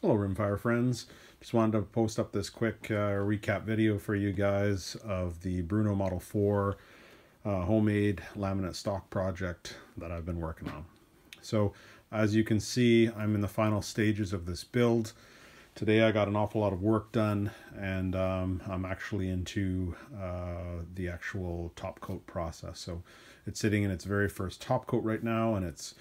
Hello Rimfire friends, just wanted to post up this quick recap video for you guys of the Brno Model 4 homemade laminate stock project that I've been working on. So as you can see, I'm in the final stages of this build. Today I got an awful lot of work done, and I'm actually into the actual top coat process. So it's sitting in its very first top coat right now, and it's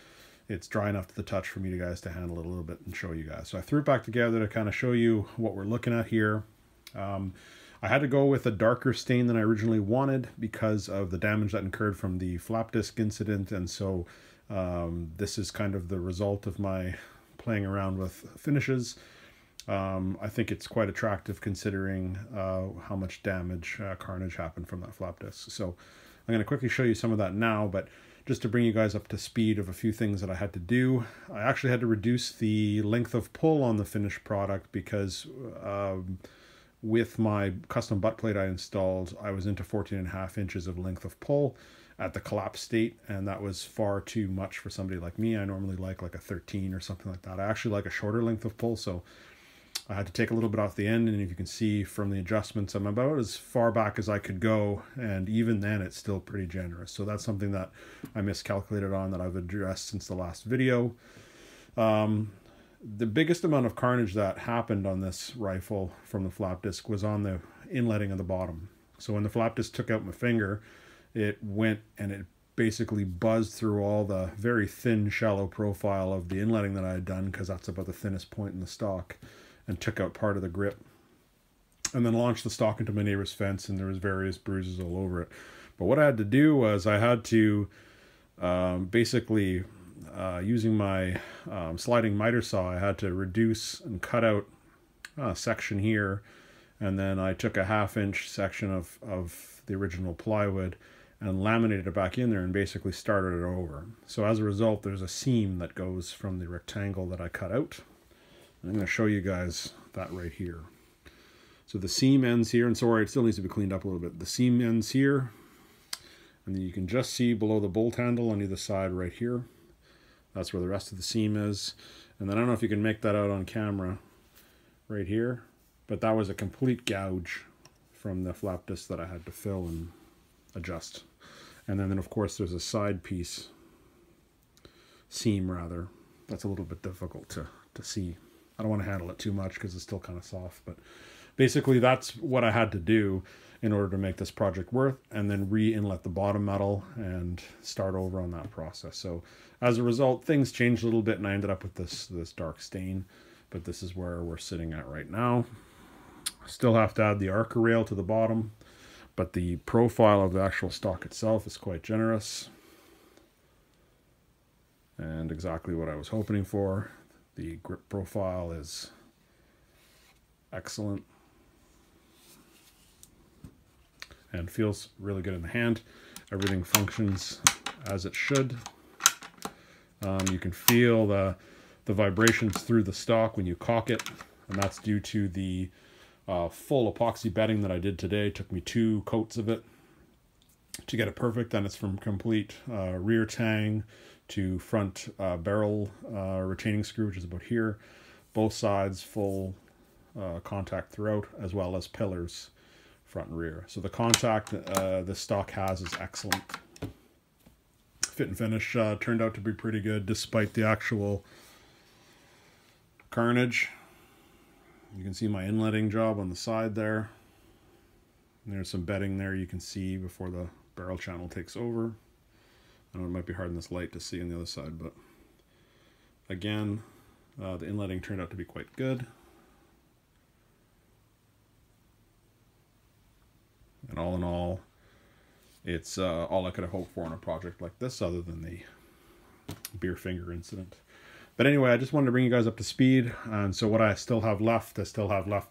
dry enough to the touch for me guys to handle it a little bit and show you guys. So I threw it back together to kind of show you what we're looking at here. I had to go with a darker stain than I originally wanted because of the damage that incurred from the flap disc incident, and so this is kind of the result of my playing around with finishes. I think it's quite attractive considering how much damage, carnage happened from that flap disc. So I'm going to quickly show you some of that now, but just to bring you guys up to speed of a few things that I had to do. I actually had to reduce the length of pull on the finished product because with my custom butt plate I installed, I was into 14.5 inches of length of pull at the collapse state, and that was far too much for somebody like me. I normally like a 13 or something like that. I actually like a shorter length of pull, so I had to take a little bit off the end, and if you can see from the adjustments, I'm about as far back as I could go, and even then it's still pretty generous. So that's something that I miscalculated on that I've addressed since the last video. The biggest amount of carnage that happened on this rifle from the flap disc was on the inletting of the bottom. So when the flap disc took out my finger, it went and it basically buzzed through all the very thin, shallow profile of the inletting that I had done, because that's about the thinnest point in the stock, and took out part of the grip, and then launched the stock into my neighbor's fence, and there was various bruises all over it. But what I had to do was I had to basically using my sliding miter saw, I had to reduce and cut out a section here, and then I took a 1/2 inch section of the original plywood and laminated it back in there and basically started it over. So as a result, there's a seam that goes from the rectangle that I cut out. I'm going to show you guys that right here. So the seam ends here, and sorry, it still needs to be cleaned up a little bit. The seam ends here, and then you can just see below the bolt handle on either side right here. That's where the rest of the seam is. And then I don't know if you can make that out on camera right here, but that was a complete gouge from the flap disc that I had to fill and adjust. And then of course there's a side piece, seam rather, that's a little bit difficult to see. I don't want to handle it too much because it's still kind of soft, but basically that's what I had to do in order to make this project work, and then re-inlet the bottom metal and start over on that process. So as a result, things changed a little bit, and I ended up with this dark stain, but this is where we're sitting at right now. Still have to add the Arca rail to the bottom, but the profile of the actual stock itself is quite generous and exactly what I was hoping for. The grip profile is excellent and feels really good in the hand. Everything functions as it should. You can feel the vibrations through the stock when you caulk it, and that's due to the full epoxy bedding that I did today. It took me 2 coats of it to get it perfect, and it's from complete rear tang to front barrel retaining screw, which is about here. Both sides full contact throughout, as well as pillars front and rear. So the contact the stock has is excellent. Fit and finish turned out to be pretty good despite the actual carnage. You can see my inletting job on the side there. And there's some bedding there you can see before the barrel channel takes over. I know it might be hard in this light to see on the other side, but again, the inletting turned out to be quite good. And all in all, it's all I could have hoped for on a project like this, other than the beer finger incident. But anyway, I just wanted to bring you guys up to speed. And so what I still have left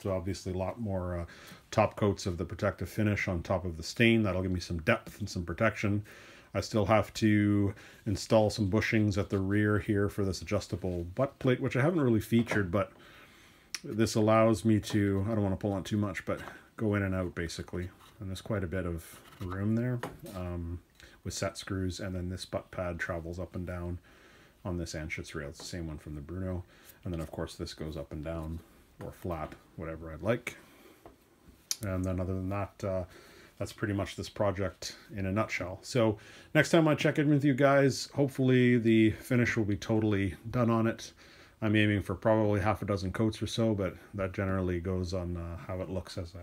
obviously a lot more top coats of the protective finish on top of the stain. That'll give me some depth and some protection. I still have to install some bushings at the rear here for this adjustable butt plate, which I haven't really featured, but this allows me to, I don't want to pull on too much, but go in and out basically. And there's quite a bit of room there with set screws, and then this butt pad travels up and down on this Anschutz rail. It's the same one from the Brno. And then of course this goes up and down, or flat, whatever I'd like. And then other than that, that's pretty much this project in a nutshell. So next time I check in with you guys, hopefully the finish will be totally done on it. I'm aiming for probably half a dozen coats or so, but that generally goes on how it looks as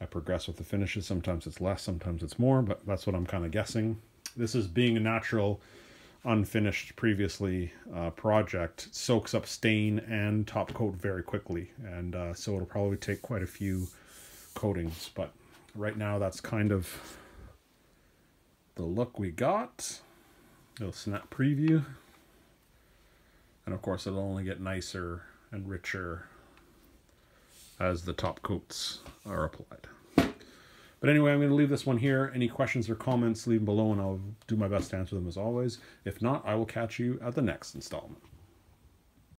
I progress with the finishes. Sometimes it's less, sometimes it's more, but that's what I'm kind of guessing. This is being a natural, unfinished previously project, soaks up stain and top coat very quickly, and so it'll probably take quite a few coatings, but right now that's kind of the look we got. A little snap preview, and of course it'll only get nicer and richer as the top coats are applied. But anyway, I'm going to leave this one here. Any questions or comments, leave them below and I'll do my best to answer them as always. If not, I will catch you at the next installment.